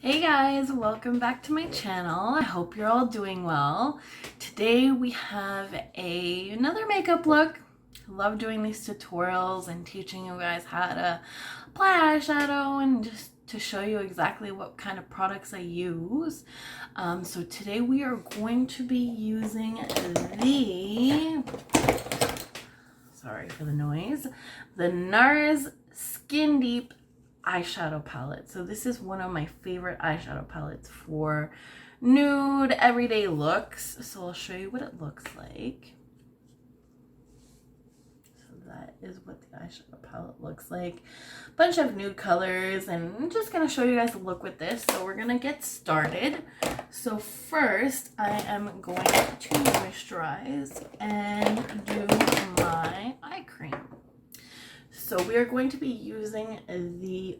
Hey guys, welcome back to my channel. I hope you're all doing well. Today we have another makeup look. I love doing these tutorials and teaching you guys how to apply eyeshadow and just to show you exactly what kind of products I use. So today we are going to be using sorry for the noise, the Nars Skin Deep eyeshadow palette. So this is one of my favorite eyeshadow palettes for nude everyday looks. So I'll show you what it looks like. So that is what the eyeshadow palette looks like. Bunch of nude colors, and I'm just gonna show you guys the look with this. So we're gonna get started. So first I am going to moisturize and do my eye cream. So we are going to be using the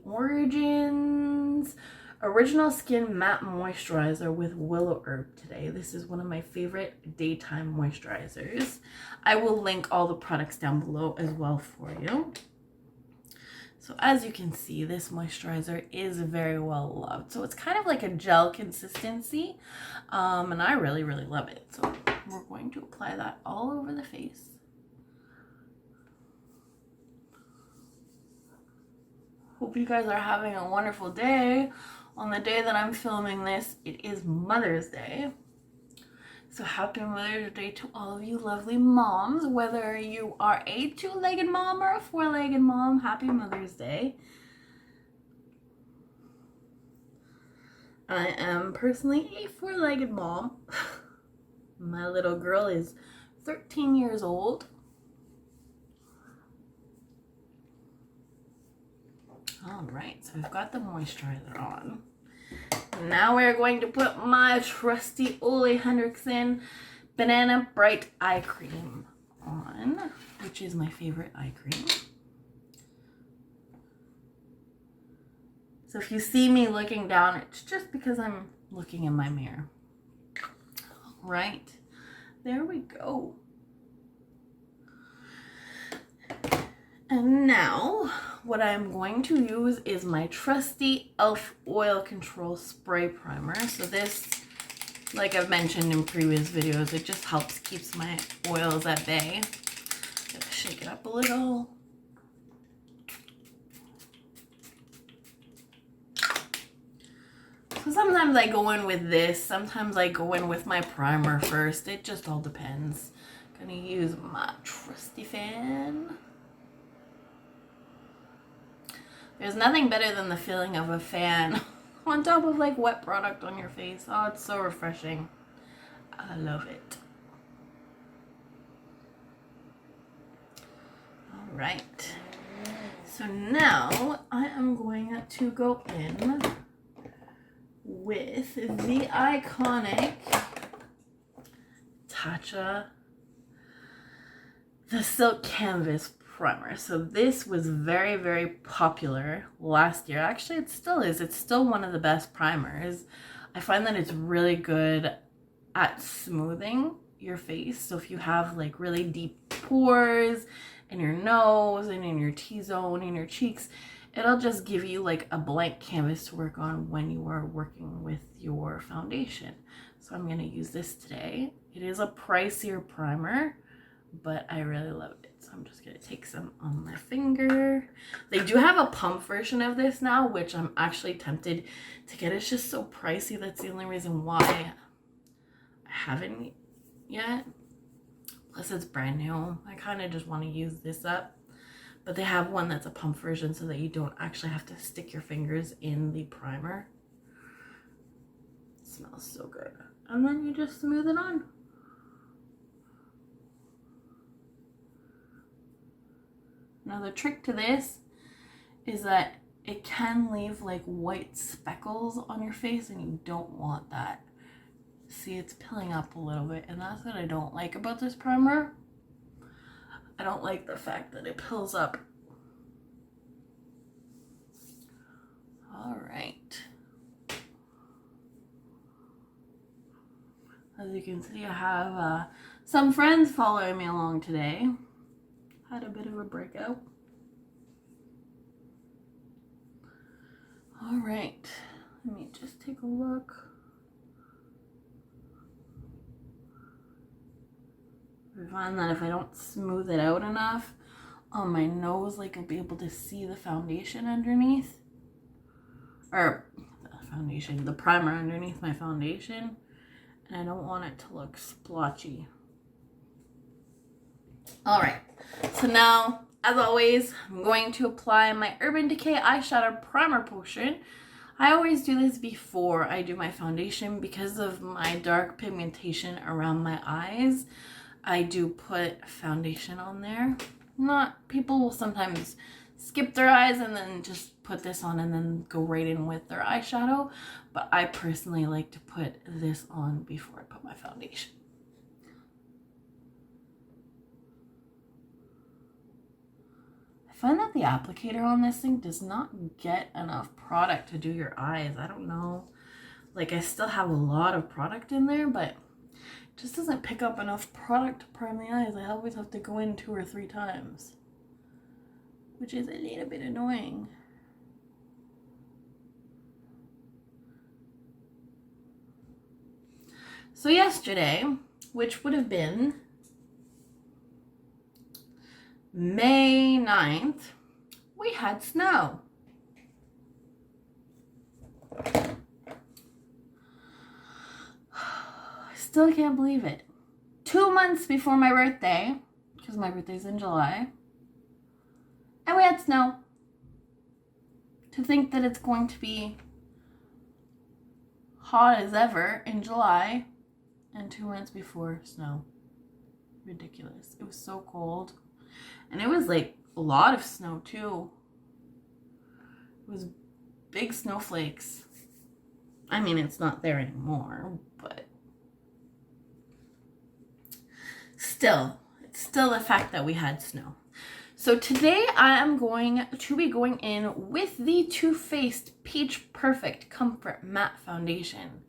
Original Skin Matte Moisturizer with Willowherb today. This is one of my favorite daytime moisturizers. I will link all the products down below as well for you. So as you can see, this moisturizer is very well loved. So it's kind of like a gel consistency, and I really love it. So we're going to apply that all over the face. Hope you guys are having a wonderful day. On the day that I'm filming this, it is Mother's Day. So happy Mother's Day to all of you lovely moms. Whether you are a two-legged mom or a four-legged mom, happy Mother's Day. I am personally a four-legged mom. My little girl is 13 years old. Alright, so we've got the moisturizer on. Now we're going to put my trusty OLEHENRIKSEN Banana Bright Eye Cream on, which is my favorite eye cream. So if you see me looking down, it's just because I'm looking in my mirror. Alright, there we go. And now, what I'm going to use is my trusty E.L.F. Oil Control Spray Primer. So this, like I've mentioned in previous videos, it just helps keeps my oils at bay. Gotta shake it up a little. So sometimes I go in with this, sometimes I go in with my primer first. It just all depends. Gonna use my trusty fan. There's nothing better than the feeling of a fan on top of like wet product on your face. Oh, it's so refreshing. I love it. All right. So now I am going to go in with the iconic TATCHA The Silk Canvas Primer. So this was very popular last year. Actually, it still is. It's still one of the best primers. I find that it's really good at smoothing your face. So if you have like really deep pores in your nose and in your T-zone and your cheeks, it'll just give you like a blank canvas to work on when you are working with your foundation. So I'm going to use this today. It is a pricier primer, but I really love it. So I'm just going to take some on my finger. They do have a pump version of this now, which I'm actually tempted to get. It's just so pricey. That's the only reason why I haven't yet. Plus it's brand new. I kind of just want to use this up. But they have one that's a pump version so that you don't actually have to stick your fingers in the primer. It smells so good. And then you just smooth it on. Now the trick to this is that it can leave like white speckles on your face, and you don't want that. See, it's pilling up a little bit, and that's what I don't like about this primer. I don't like the fact that it pills up. All right. As you can see, I have some friends following me along today. Had a bit of a breakout. All right, Let me just take a look. I find that if I don't smooth it out enough on my nose, like I'll be able to see the foundation underneath. Or the primer underneath my foundation. And I don't want it to look splotchy. Alright, so now, as always, I'm going to apply my Urban Decay Eyeshadow Primer Potion. I always do this before I do my foundation because of my dark pigmentation around my eyes. I do put foundation on there. People will sometimes skip their eyes and then just put this on and then go right in with their eyeshadow. But I personally like to put this on before I put my foundation. I find that the applicator on this thing does not get enough product to do your eyes. I don't know. Like, I still have a lot of product in there, but it just doesn't pick up enough product to prime the eyes. I always have to go in 2 or 3 times, which is a little bit annoying. So yesterday, which would have been May 9th, we had snow. I still can't believe it. 2 months before my birthday, because my birthday's in July, and we had snow. To think that it's going to be hot as ever in July, and 2 months before snow. Ridiculous. It was so cold. And it was like a lot of snow too. It was big snowflakes. I mean, it's not there anymore, but still, it's still the fact that we had snow. So today I am going to be going in with the Too Faced Peach Perfect Comfort Matte Foundation.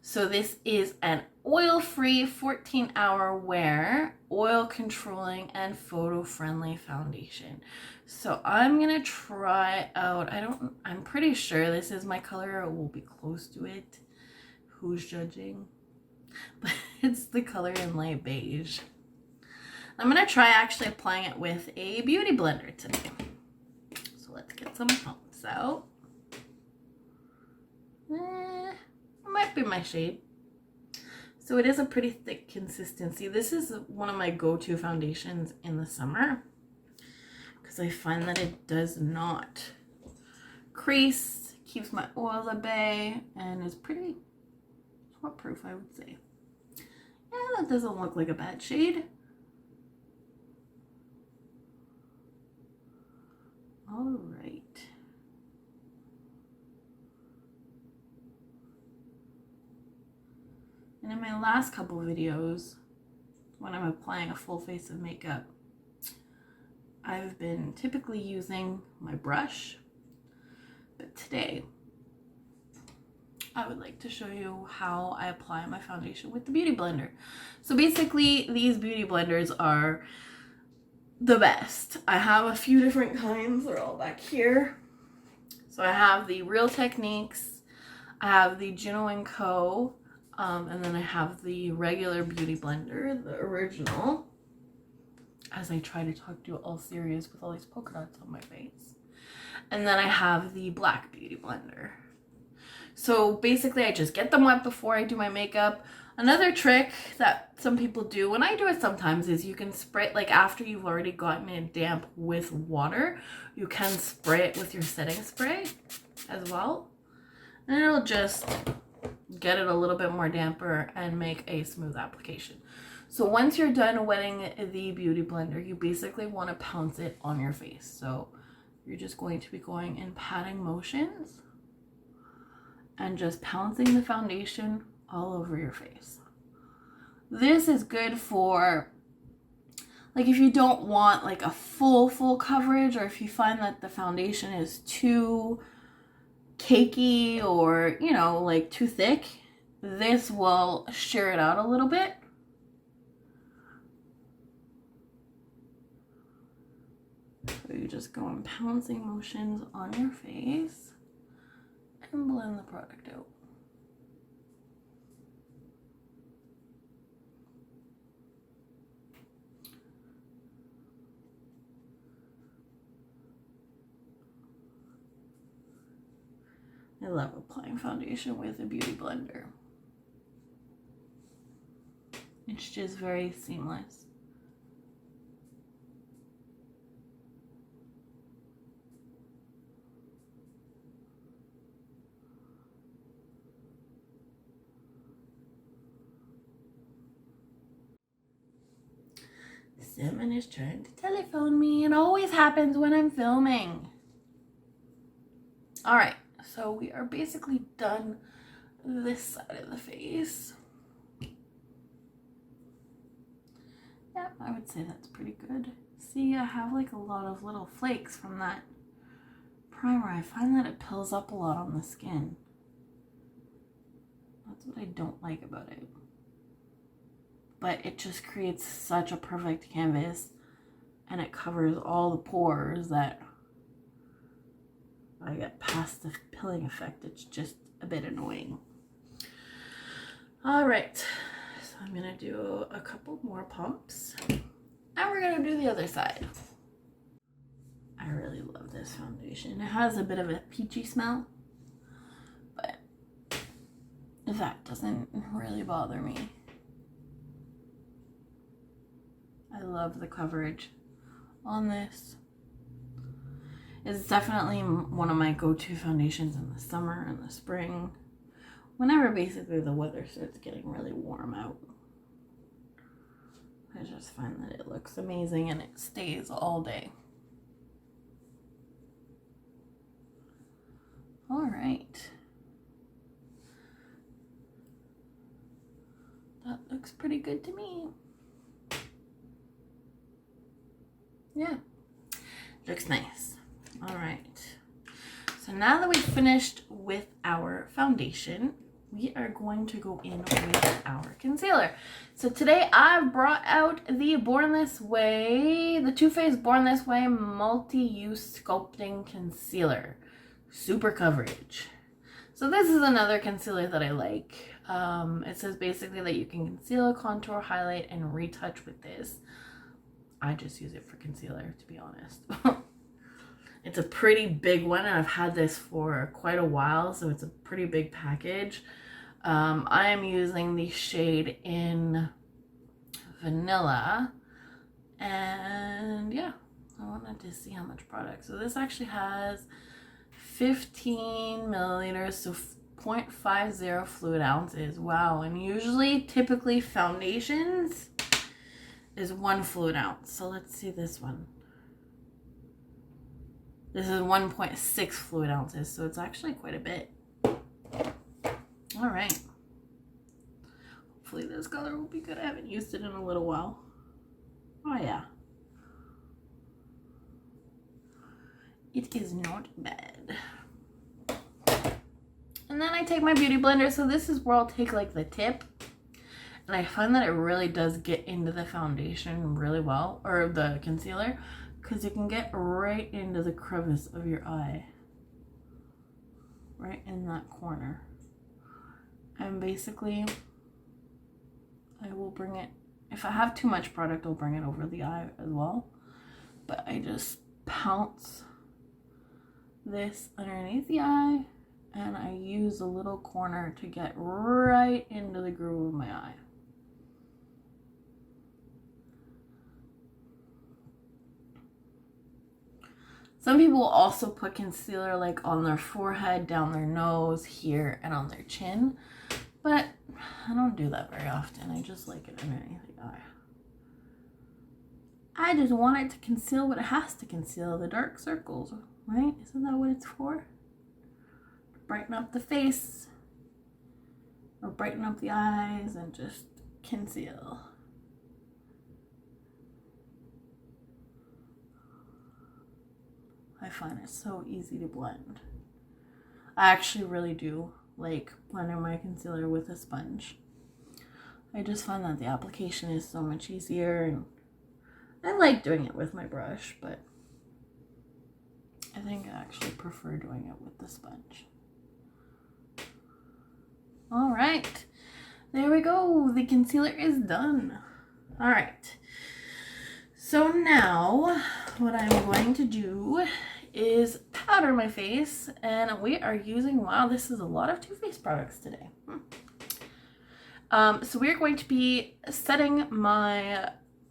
So this is an oil-free 14-hour wear, oil controlling and photo friendly foundation. So I'm gonna try out, I'm pretty sure this is my color, or will be close to it. Who's judging? But it's the color in light beige. I'm gonna try actually applying it with a beauty blender today. So let's get some pumps out. Might be my shade. So it is a pretty thick consistency. This is one of my go-to foundations in the summer because I find that it does not crease, keeps my oils at bay, and is pretty sweat-proof, I would say. Yeah, that doesn't look like a bad shade. All right. And in my last couple videos, when I'm applying a full face of makeup, I've been typically using my brush, but today I would like to show you how I apply my foundation with the beauty blender. So basically, these beauty blenders are the best. I have a few different kinds. They're all back here. So I have the Real Techniques, I have the Juno & Co., and then I have the regular beauty blender, the original, as I try to talk to you all serious with all these polka dots on my face. And then I have the black beauty blender. So basically I just get them wet before I do my makeup. Another trick that some people do, and I do it sometimes, is you can spray, like after you've already gotten it damp with water, you can spray it with your setting spray as well. And it'll just get it a little bit more damper and make a smooth application. So once you're done wetting the beauty blender, you basically want to pounce it on your face. So you're just going to be going in patting motions and just pouncing the foundation all over your face. This is good for, like, if you don't want like a full coverage, or if you find that the foundation is too cakey or, you know, like too thick, this will shear it out a little bit. So you just go in pouncing motions on your face and blend the product out. I love applying foundation with a beauty blender. It's just very seamless. Someone is trying to telephone me. It always happens when I'm filming. All right, so we are basically done this side of the face. Yeah, I would say that's pretty good. See, I have like a lot of little flakes from that primer. I find that it pills up a lot on the skin. That's what I don't like about it. But it just creates such a perfect canvas, and it covers all the pores that I get past the pilling effect. It's just a bit annoying. All right, so I'm gonna do a couple more pumps, and we're gonna do the other side. I really love this foundation. It has a bit of a peachy smell, but that doesn't really bother me. I love the coverage on this. It's definitely one of my go-to foundations in the summer and the spring. Whenever basically the weather starts getting really warm out. I just find that it looks amazing and it stays all day. All right. That looks pretty good to me. Yeah, looks nice. All right, so now that we've finished with our foundation, we are going to go in with our concealer. So today I've brought out the Born This Way, the Too Faced Born This Way Multi-Use Sculpting Concealer. Super coverage. So this is another concealer that I like. It says basically that you can conceal, contour, highlight, and retouch with this. I just use it for concealer, to be honest. It's a pretty big one, and I've had this for quite a while, so it's a pretty big package. I am using the shade in Vanilla, and yeah, I wanted to see how much product. So this actually has 15 milliliters, so 0.50 fluid ounces. Wow, and usually, typically foundations is 1 fluid ounce. So let's see this one. This is 1.6 fluid ounces, so it's actually quite a bit. All right. Hopefully this color will be good. I haven't used it in a little while. Oh yeah. It is not bad. And then I take my beauty blender. So this is where I'll take like the tip. And I find that it really does get into the foundation really well, or the concealer, because you can get right into the crevice of your eye. Right in that corner. And basically, I will bring it, if I have too much product, I'll bring it over the eye as well. But I just pounce this underneath the eye, and I use a little corner to get right into the groove of my eye. Some people also put concealer like on their forehead, down their nose, here, and on their chin. But I don't do that very often. I just like it underneath the eye. I just want it to conceal what it has to conceal, the dark circles, right? Isn't that what it's for? To brighten up the face, or brighten up the eyes, and just conceal. I find it so easy to blend. I actually really do like blending my concealer with a sponge. I just find that the application is so much easier, and I like doing it with my brush, but I think I actually prefer doing it with the sponge. All right, there we go. The concealer is done. All right. So now what I'm going to do is powder my face, and we are using, wow, this is a lot of Too Faced products today. So we're going to be setting my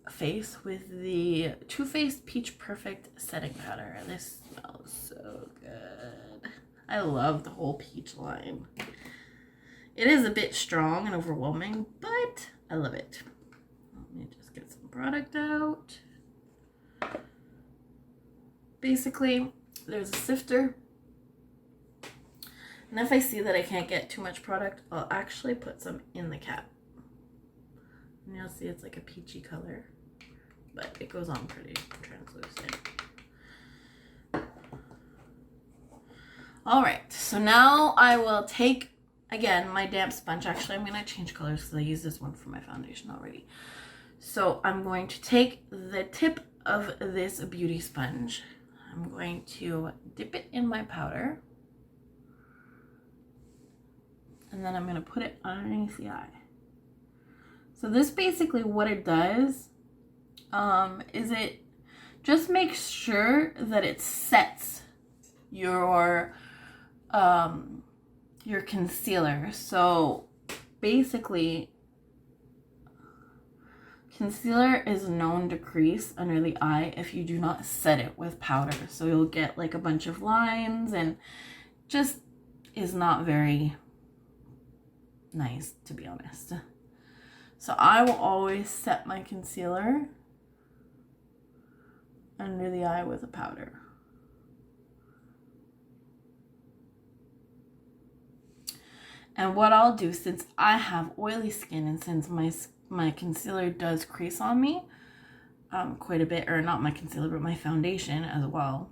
face with the Too Faced Peach Perfect Setting Powder. This smells so good. I love the whole peach line. It is a bit strong and overwhelming, but I love it. Let me just get some product out. Basically, there's a sifter, and if I see that I can't get too much product, I'll actually put some in the cap. And you'll see it's like a peachy color, but it goes on pretty translucent. All right, so now I will take, again, my damp sponge. Actually, I'm gonna change colors because I used this one for my foundation already. So I'm going to take the tip of this beauty sponge. I'm going to dip it in my powder, and then I'm going to put it underneath the eye. So this basically what it does is it just makes sure that it sets your concealer. So basically, concealer is known to crease under the eye if you do not set it with powder. So you'll get like a bunch of lines, and just is not very nice, to be honest. So I will always set my concealer under the eye with a powder. And what I'll do, since I have oily skin and since my concealer does crease on me quite a bit, or not my concealer, but my foundation as well,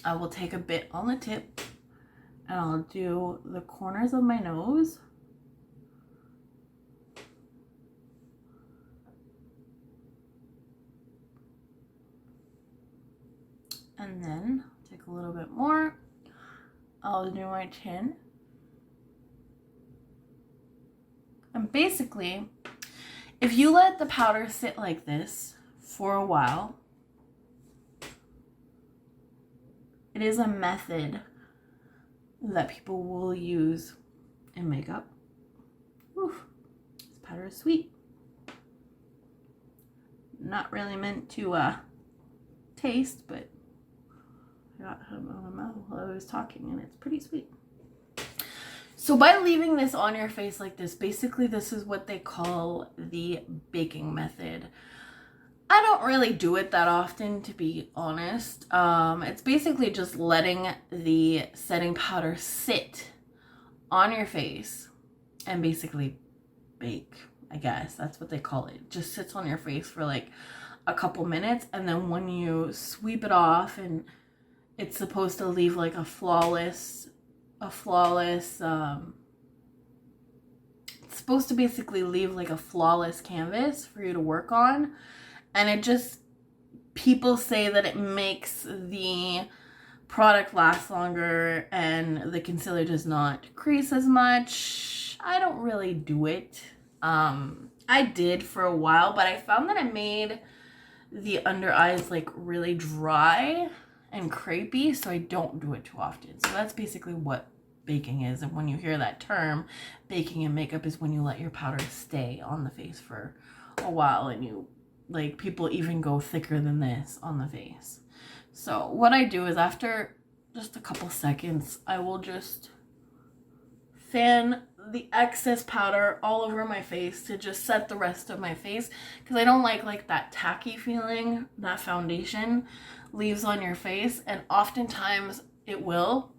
I will take a bit on the tip and I'll do the corners of my nose. And then take a little bit more. I'll do my chin. And basically, if you let the powder sit like this for a while, it is a method that people will use in makeup. Oof, this powder is sweet. Not really meant to taste, but I got some on my mouth while I was talking, and it's pretty sweet. So by leaving this on your face like this, basically this is what they call the baking method. I don't really do it that often, to be honest. It's basically just letting the setting powder sit on your face and basically bake, I guess. That's what they call it. It just sits on your face for like a couple minutes, and then when you sweep it off, and it's supposed to leave like a flawless, it's supposed to basically leave like a flawless canvas for you to work on. And it just, people say that it makes the product last longer and the concealer does not crease as much. I don't really do it. I did for a while, but I found that it made the under eyes like really dry and crepey, so I don't do it too often. So that's basically what baking is. And when you hear that term, baking in makeup, is when you let your powder stay on the face for a while, and you, like, people even go thicker than this on the face. So what I do is after just a couple seconds, I will just fan the excess powder all over my face to just set the rest of my face, because I don't like that tacky feeling that foundation leaves on your face. And oftentimes it will,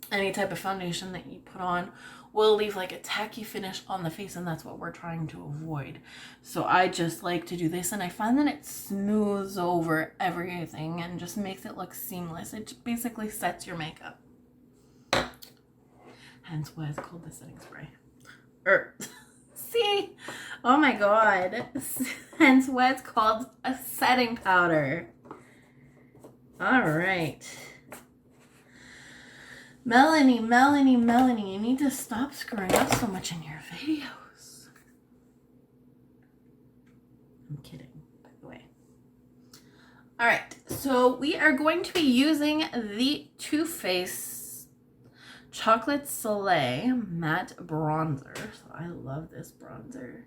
any type of foundation that you put on will leave like a tacky finish on the face, and that's what we're trying to avoid. So I just like to do this, and I find that it smooths over everything and just makes it look seamless. It basically sets your makeup. Hence why it's called the setting spray. See? Oh my god. Hence why it's called a setting powder. All right. Melanie, you need to stop screwing up so much in your videos. I'm kidding, by the way. All right, so we are going to be using the Too Faced Chocolate Soleil Matte Bronzer. So I love this bronzer.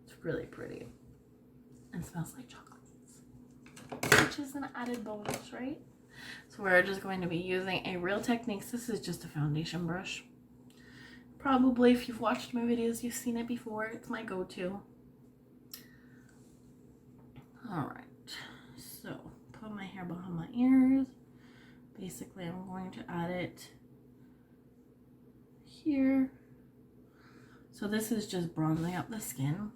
It's really pretty and smells like chocolates, which is an added bonus, right? So we're just going to be using a Real Techniques. This is just a foundation brush. Probably if you've watched my videos, you've seen it before. It's my go-to. All right, so put my hair behind my ears. Basically, I'm going to add it here. So this is just bronzing up the skin.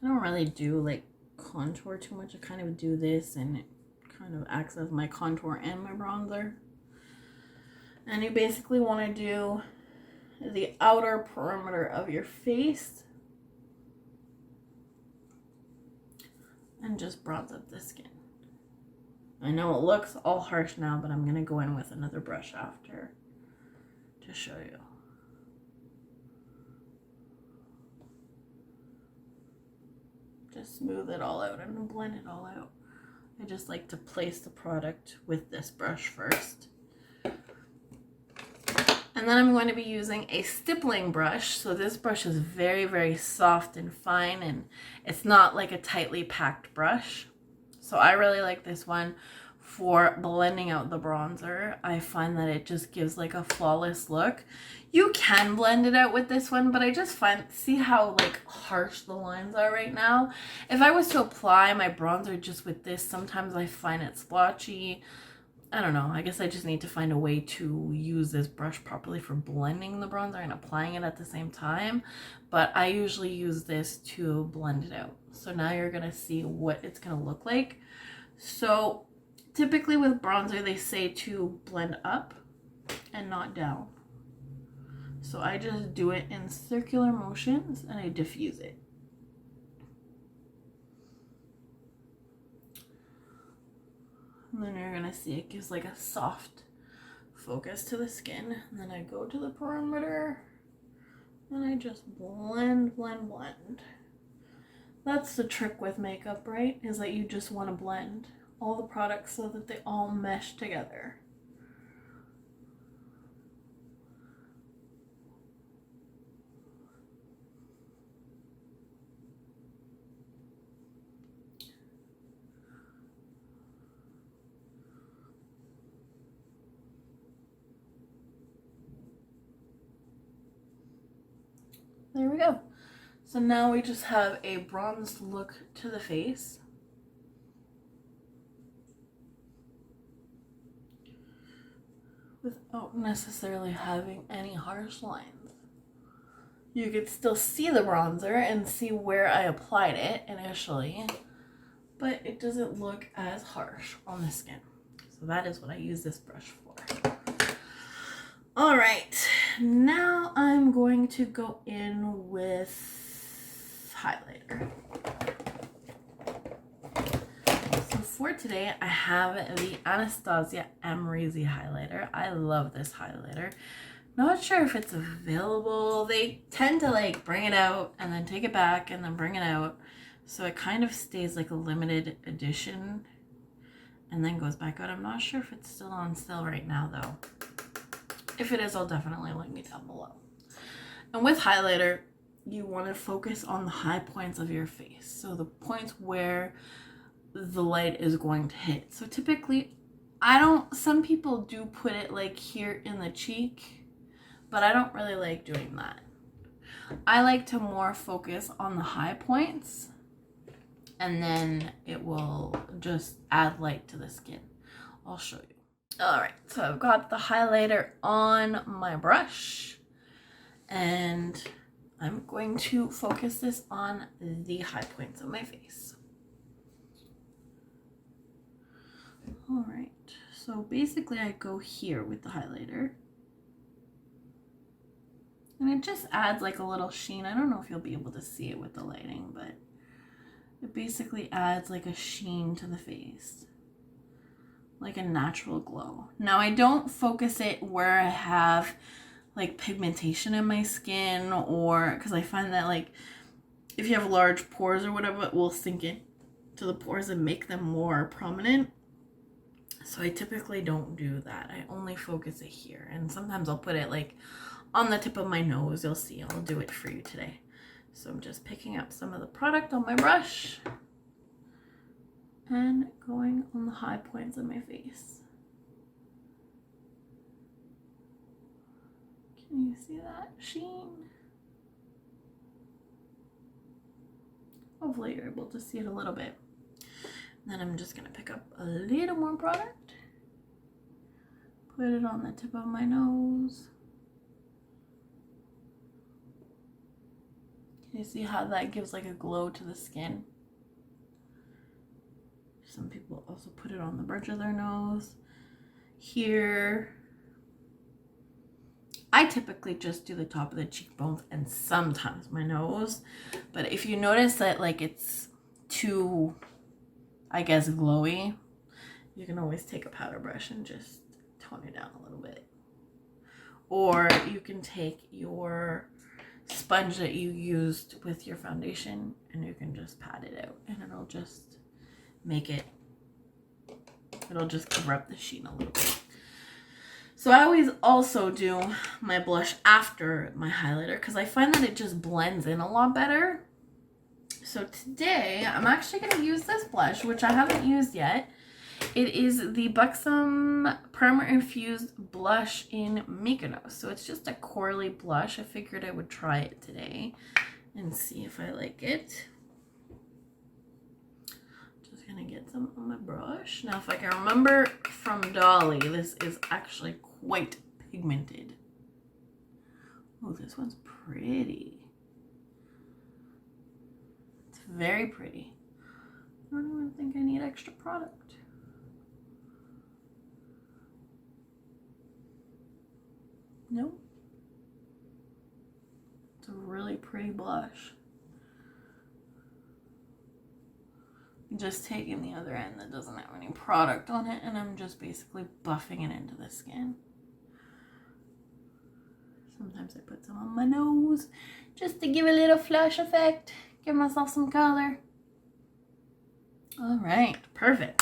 I don't really do like contour too much. I kind of do this and it kind of acts as my contour and my bronzer. And you basically want to do the outer perimeter of your face and just bronze up the skin. I know it looks all harsh now, but I'm going to go in with another brush after to show you. Just smooth it all out and blend it all out. I just like to place the product with this brush first. And then I'm going to be using a stippling brush. So this brush is very, very soft and fine, and it's not like a tightly packed brush. So I really like this one for blending out the bronzer. I find that it just gives like a flawless look. You can blend it out with this one, but I just see how like harsh the lines are right now. If I was to apply my bronzer just with this, sometimes I find it splotchy. I don't know. I guess I just need to find a way to use this brush properly for blending the bronzer and applying it at the same time. But I usually use this to blend it out. So now you're going to see what it's going to look like. So typically with bronzer, they say to blend up and not down. So I just do it in circular motions and I diffuse it. And then you're gonna see it gives like a soft focus to the skin. And then I go to the perimeter and I just blend. That's the trick with makeup, right? Is that you just want to blend all the products so that they all mesh together. There we go. So now we just have a bronzed look to the face. Without necessarily having any harsh lines. You could still see the bronzer and see where I applied it initially, but it doesn't look as harsh on the skin. So that is what I use this brush for. All right, now I'm going to go in with highlighter. So for today, I have the Anastasia Amrezy highlighter. I love this highlighter. Not sure if it's available. They tend to like bring it out and then take it back and then bring it out. So it kind of stays like a limited edition and then goes back out. I'm not sure if it's still on sale right now though. If it is, I'll definitely link it down below. And with highlighter, you want to focus on the high points of your face. So the points where the light is going to hit. So typically, some people do put it like here in the cheek, but I don't really like doing that. I like to more focus on the high points, and then it will just add light to the skin. I'll show you. All right, so I've got the highlighter on my brush and I'm going to focus this on the high points of my face. All right, so basically I go here with the highlighter and it just adds like a little sheen. I don't know if you'll be able to see it with the lighting, but it basically adds like a sheen to the face. like a natural glow. Now I don't focus it where I have like pigmentation in my skin, or because I find that like if you have large pores or whatever, it will sink in to the pores and make them more prominent. So I typically don't do that. I only focus it here, and sometimes I'll put it like on the tip of my nose. You'll see, I'll do it for you today. So I'm just picking up some of the product on my brush and going on the high points of my face. Can you see that sheen? Hopefully you're able to see it a little bit. And then I'm just gonna pick up a little more product, put it on the tip of my nose. Can you see how that gives like a glow to the skin? Some people also put it on the bridge of their nose. Here, I typically just do the top of the cheekbones and sometimes my nose. But if you notice that like it's too, I guess, glowy, you can always take a powder brush and just tone it down a little bit. Or you can take your sponge that you used with your foundation and you can just pat it out, and it'll just make it, it'll just cover up the sheen a little bit. So I always also do my blush after my highlighter because I find that it just blends in a lot better. So today I'm actually going to use this blush, which I haven't used yet. It is the BUXOM Primer-Infused blush in Mykonos. So it's just a corally blush. I figured I would try it today and see if I like it. Gonna get some on my brush. Now if I can remember from Dolly, this is actually quite pigmented. Oh, this one's pretty. It's very pretty. I don't even think I need extra product. Nope. It's a really pretty blush. Just taking the other end that doesn't have any product on it, and I'm just basically buffing it into the skin. Sometimes I put some on my nose just to give a little flash effect, give myself some color. All right, perfect.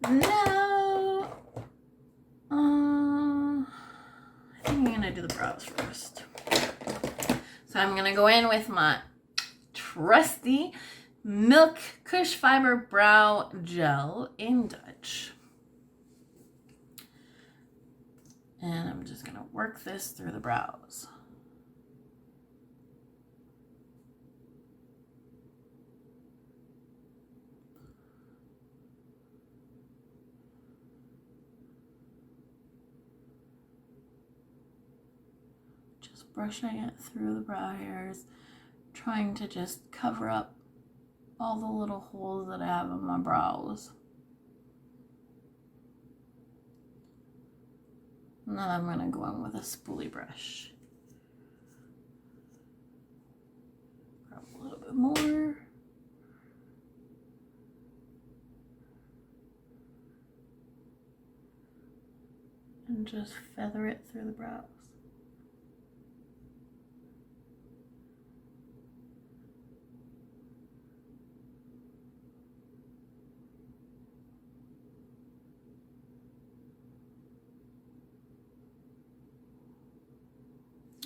Now, I think I'm gonna do the brows first. So I'm gonna go in with my trusty Milk Kush Fiber Brow Gel in Dutch. And I'm just going to work this through the brows. Just brushing it through the brow hairs, trying to just cover up all the little holes that I have in my brows. And then I'm going to go in with a spoolie brush. Grab a little bit more. And just feather it through the brows.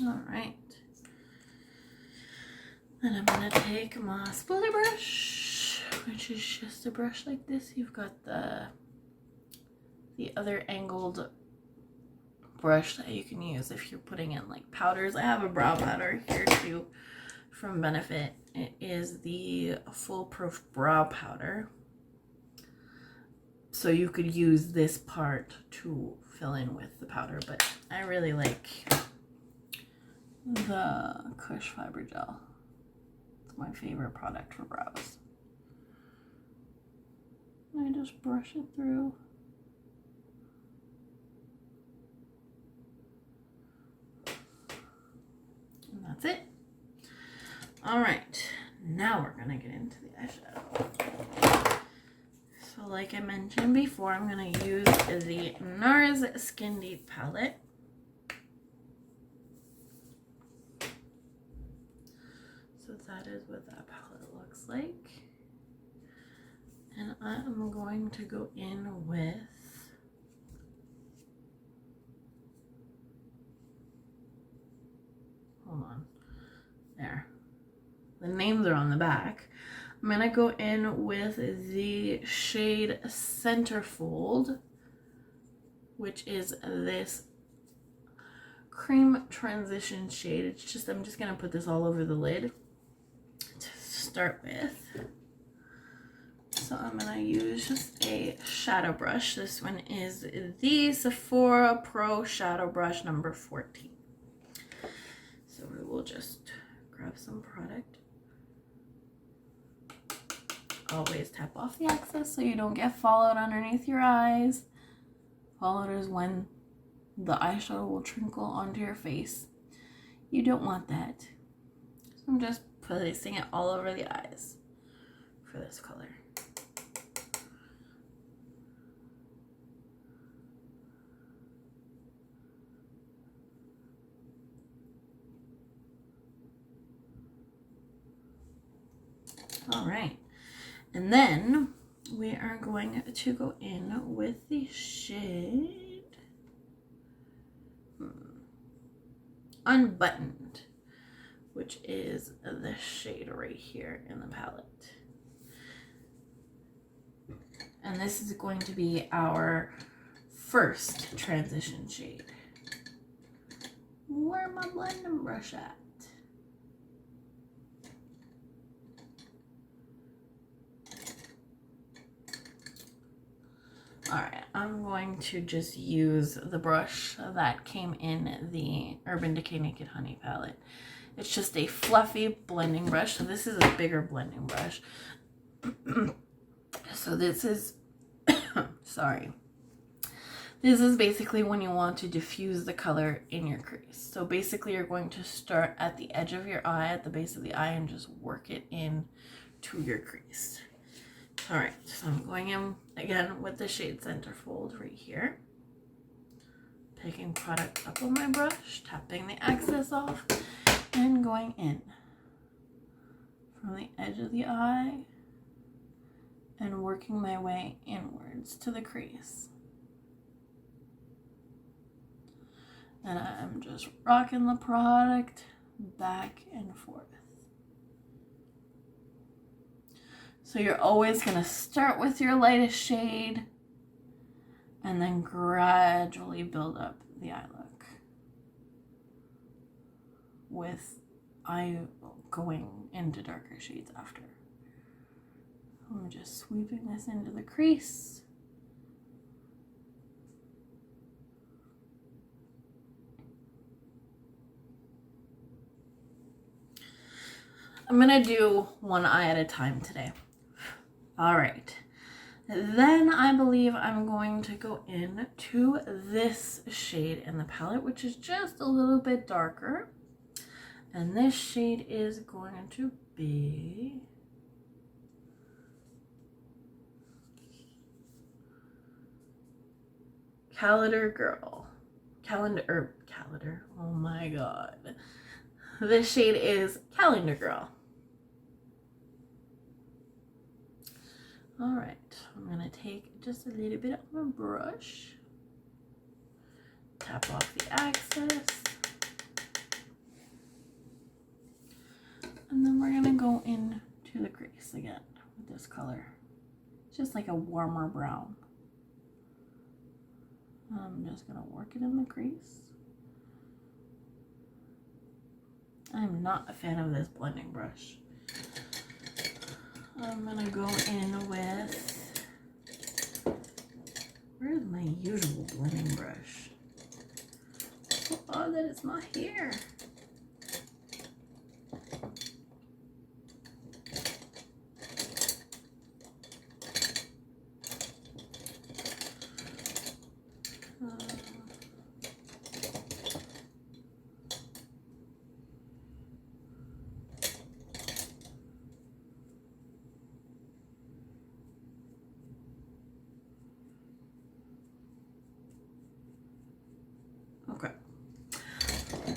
All right, then I'm gonna take my spoolie brush, which is just a brush like this. You've got the other angled brush that you can use if you're putting in like powders. I have a brow powder here too from Benefit. It is the Foolproof Brow Powder. So you could use this part to fill in with the powder, but I really like the Kush Fiber Gel. It's my favorite product for brows. I just brush it through. And that's it. All right, now we're gonna get into the eyeshadow. So So like I mentioned before, I'm going to use the Nars Skin Deep palette. So that is what that palette looks like. And I'm going to go in with hold on. There. The names are on the back. I'm going to go in with the shade Centerfold, which is this cream transition shade. It's just, I'm just going to put this all over the lid to start with. So I'm going to use just a shadow brush. This one is the Sephora Pro Shadow Brush number 14. So we will just grab some product. Always tap off the excess so you don't get fallout underneath your eyes. Fallout is when the eyeshadow will trickle onto your face. You don't want that. So I'm just placing it all over the eyes for this color. All right. And then we are going to go in with the shade Unbuttoned, which is the shade right here in the palette. And this is going to be our first transition shade. Where my blending brush at? Alright, I'm going to just use the brush that came in the Urban Decay Naked Honey palette. It's just a fluffy blending brush. So this is a bigger blending brush. So this is, sorry. This is basically when you want to diffuse the color in your crease. So basically you're going to start at the edge of your eye, at the base of the eye, and just work it in to your crease. All right, so I'm going in again with the shade Centerfold right here. Picking product up on my brush, tapping the excess off, and going in from the edge of the eye and working my way inwards to the crease. And I'm just rocking the product back and forth. So you're always going to start with your lightest shade and then gradually build up the eye look with eye going into darker shades after. I'm just sweeping this into the crease. I'm going to do one eye at a time today. All right, then I believe I'm going to go in to this shade in the palette, which is just a little bit darker. And this shade is going to be Calendar, oh my God. This shade is Calendar Girl. All right, I'm gonna take just a little bit of my brush, tap off the excess, and then we're gonna go into the crease again with this color. It's just like a warmer brown. I'm just gonna work it in the crease. I'm not a fan of this blending brush. I'm gonna go in with, where's my usual blending brush? So odd that it's not here.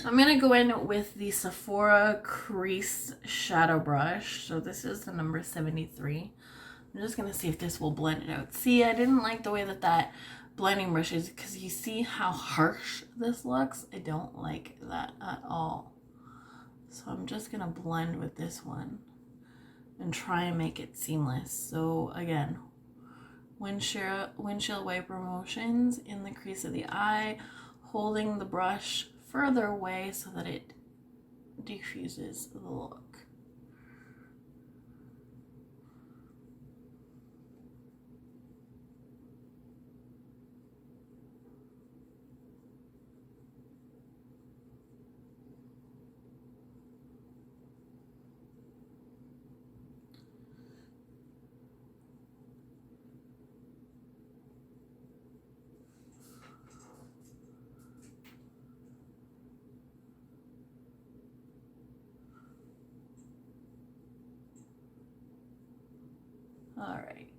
So I'm going to go in with the Sephora Crease Shadow Brush. So this is the number 73. I'm just going to see if this will blend it out. See, I didn't like the way that that blending brush is because you see how harsh this looks. I don't like that at all. So I'm just going to blend with this one and try and make it seamless. So again, windshield wiper motions in the crease of the eye, holding the brush further away so that it diffuses the look. All right.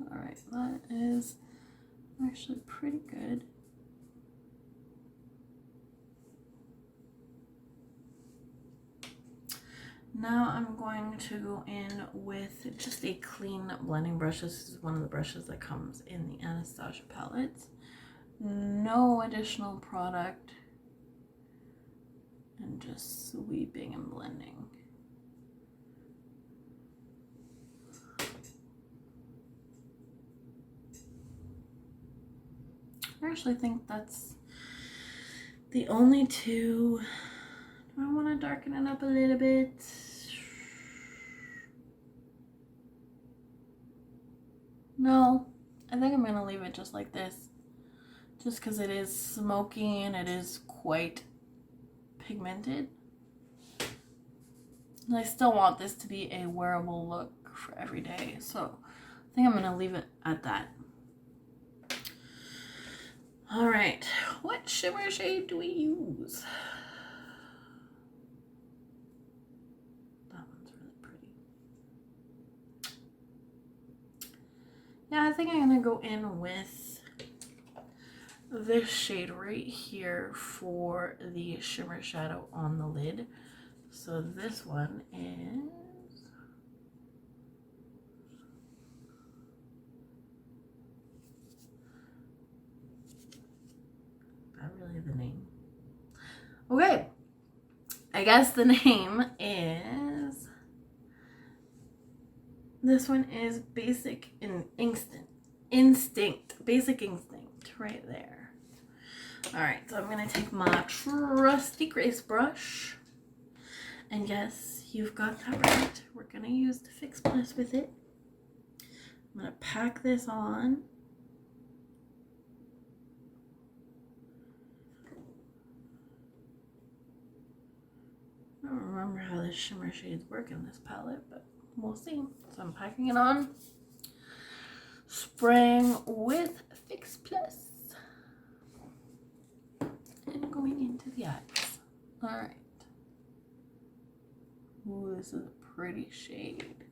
All right, that is actually pretty good. Now I'm going to go in with just a clean blending brush. This is one of the brushes that comes in the Anastasia palettes. No additional product. And just sweeping and blending. I actually think that's the only two. Do I want to darken it up a little bit? No, I think I'm going to leave it just like this. Just because it is smoky and it is quite pigmented. And I still want this to be a wearable look for every day. So I think I'm going to leave it at that. All right, what shimmer shade do we use? That one's really pretty. Yeah, I think I'm gonna go in with this shade right here for the shimmer shadow on the lid. So this one is not really the name. Okay, I guess the name is, this one is Basic Instinct, Basic Instinct, right there. All right, so I'm gonna take my trusty Grace brush, and yes, you've got that right. We're gonna use the Fix Plus with it. I'm gonna pack this on. I don't remember how the shimmer shades work in this palette, but we'll see. So I'm packing it on, spraying with Fix Plus, and going into the eyes. All right. Ooh, this is a pretty shade.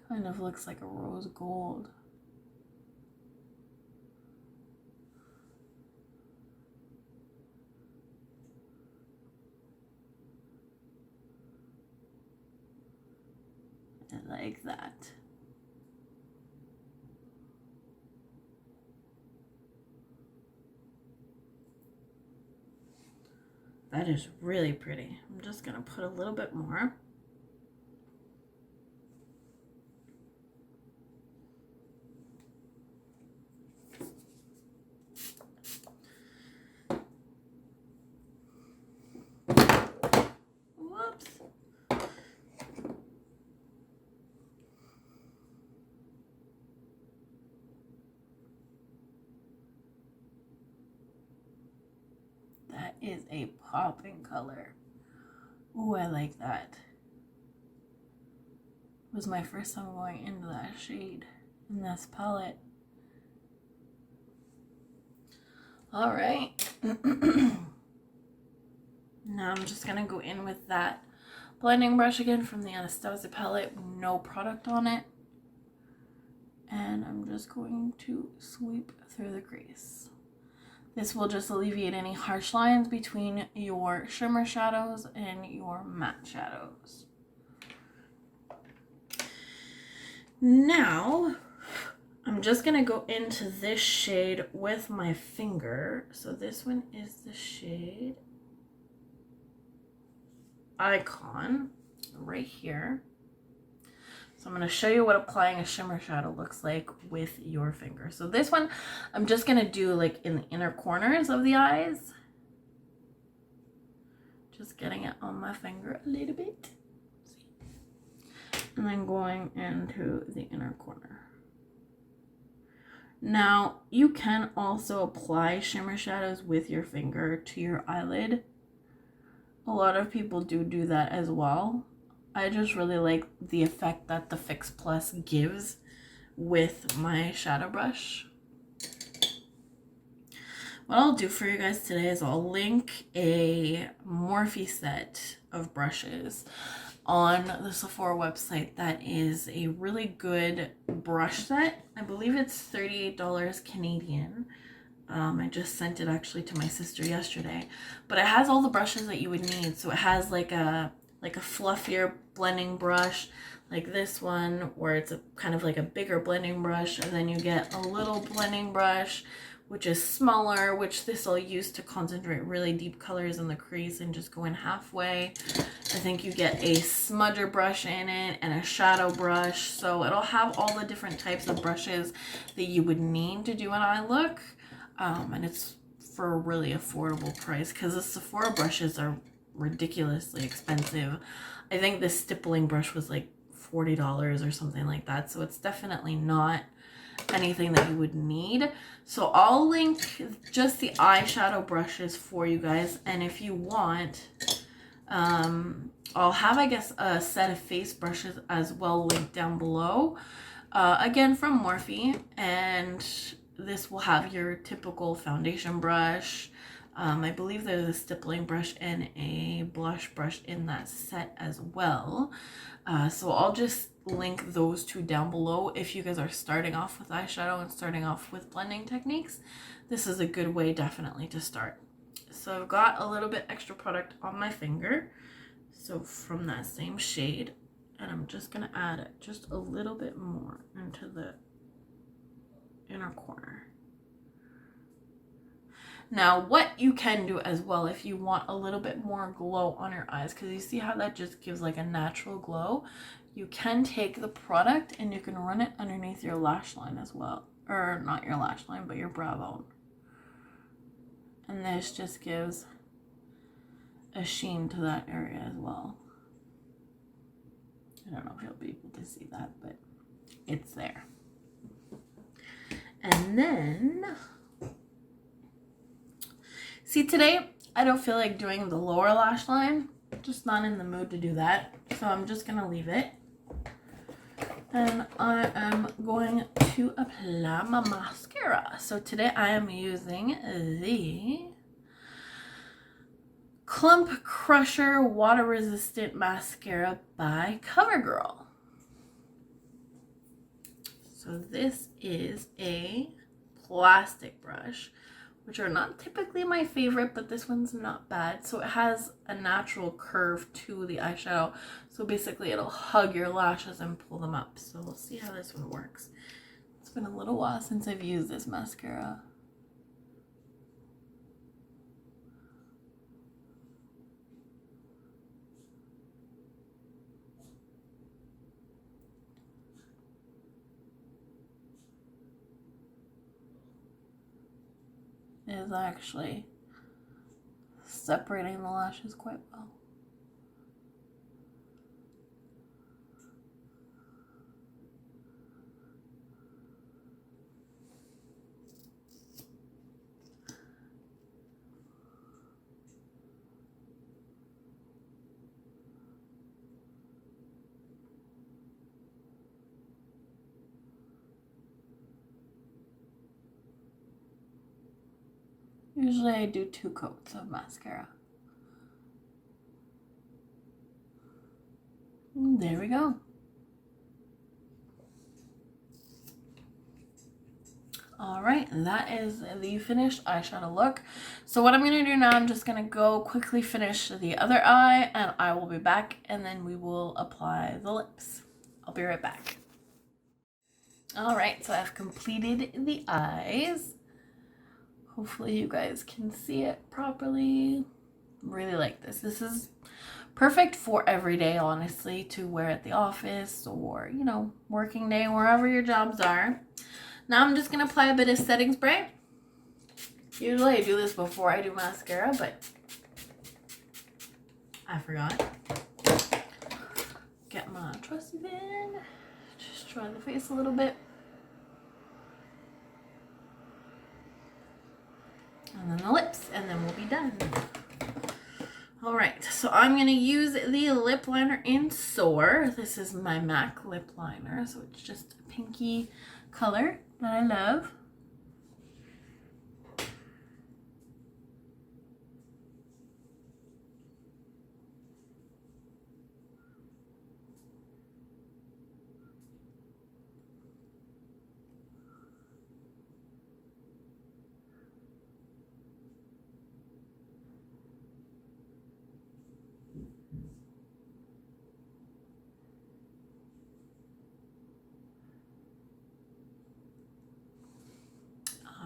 Kind of looks like a rose gold. I like that. That is really pretty. I'm just gonna put a little bit more. Whoops. That is a popping color. Ooh, I like that. was my first time going into that shade in this palette. All right. Now I'm just gonna go in with that blending brush again from the Anastasia palette, no product on it. And I'm just going to sweep through the crease. This will just alleviate any harsh lines between your shimmer shadows and your matte shadows. Now, I'm just gonna go into this shade with my finger. So this one is the shade Icon right here. So I'm going to show you what applying a shimmer shadow looks like with your finger. So this one, I'm just going to do like in the inner corners of the eyes. Just getting it on my finger a little bit. And then going into the inner corner. Now, you can also apply shimmer shadows with your finger to your eyelid. A lot of people do that as well. I just really like the effect that the Fix Plus gives with my shadow brush. What I'll do for you guys today is I'll link a Morphe set of brushes on the Sephora website that is a really good brush set. I believe it's $38 Canadian. I just sent it actually to my sister yesterday, but it has all the brushes that you would need. So it has like a fluffier blending brush like this one, where it's a kind of like a bigger blending brush, and then you get a little blending brush which is smaller, which this I'll use to concentrate really deep colors in the crease and just go in halfway. I think you get a smudger brush in it and a shadow brush, so it'll have all the different types of brushes that you would need to do an eye look. And it's for a really affordable price because the Sephora brushes are ridiculously expensive. I think this stippling brush was like $40 or something like that, so it's definitely not anything that you would need. So I'll link just the eyeshadow brushes for you guys, and if you want, I'll have, I guess, a set of face brushes as well linked down below, again from Morphe, and this will have your typical foundation brush. I believe there's a stippling brush and a blush brush in that set as well. So I'll just link those two down below. If you guys are starting off with eyeshadow and starting off with blending techniques, this is a good way definitely to start. So I've got a little bit extra product on my finger, so from that same shade, and I'm just gonna add just a little bit more into the inner corner. Now, what you can do as well if you want a little bit more glow on your eyes, because you see how that just gives like a natural glow, you can take the product and you can run it underneath your lash line as well, or not your lash line, but your brow bone. And this just gives a sheen to that area as well. I don't know if you'll be able to see that, but it's there. And then, see, today I don't feel like doing the lower lash line. Just not in the mood to do that. So I'm just going to leave it. And I am going to apply my mascara. So today I am using the Clump Crusher Water Resistant Mascara by CoverGirl. So this is a plastic brush, which are not typically my favorite, but this one's not bad. So it has a natural curve to the eyeshadow. So basically it'll hug your lashes and pull them up. So we'll see how this one works. It's been a little while since I've used this mascara. Is actually separating the lashes quite well. Usually I do 2 coats of mascara. And there we go. All right, and that is the finished eyeshadow look. So what I'm gonna do now, I'm just gonna go quickly finish the other eye, and I will be back, and then we will apply the lips. I'll be right back. All right, so I've completed the eyes. Hopefully you guys can see it properly. Really like this. This is perfect for every day, honestly, to wear at the office or, you know, working day, wherever your jobs are. Now I'm just going to apply a bit of setting spray. Usually I do this before I do mascara, but I forgot. Get my trusty pen. Just dry the face a little bit. And then the lips, and then we'll be done. Alright, so I'm going to use the lip liner in Soar. This is my MAC lip liner, so it's just a pinky color that I love.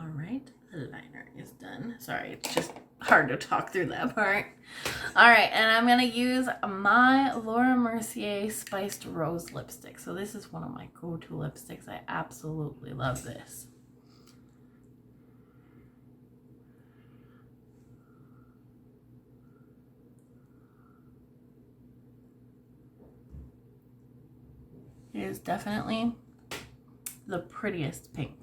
Alright, the liner is done. Sorry, it's just hard to talk through that part. Alright, and I'm going to use my Laura Mercier Spiced Rose lipstick. So this is one of my go-to lipsticks. I absolutely love this. It is definitely the prettiest pink.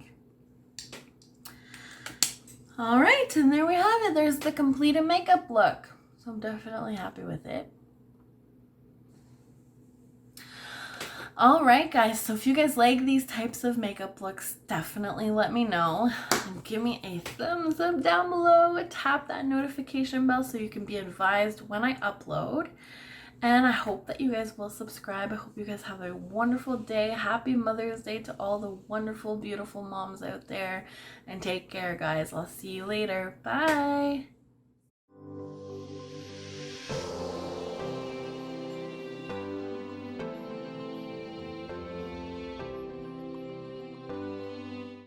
All right, and there we have it. There's the completed makeup look. So I'm definitely happy with it. All right, guys, so if you guys like these types of makeup looks, definitely let me know. And give me a thumbs up down below. Tap that notification bell so you can be advised when I upload. And I hope that you guys will subscribe. I hope you guys have a wonderful day. Happy Mother's Day to all the wonderful, beautiful moms out there. And take care, guys. I'll see you later. Bye.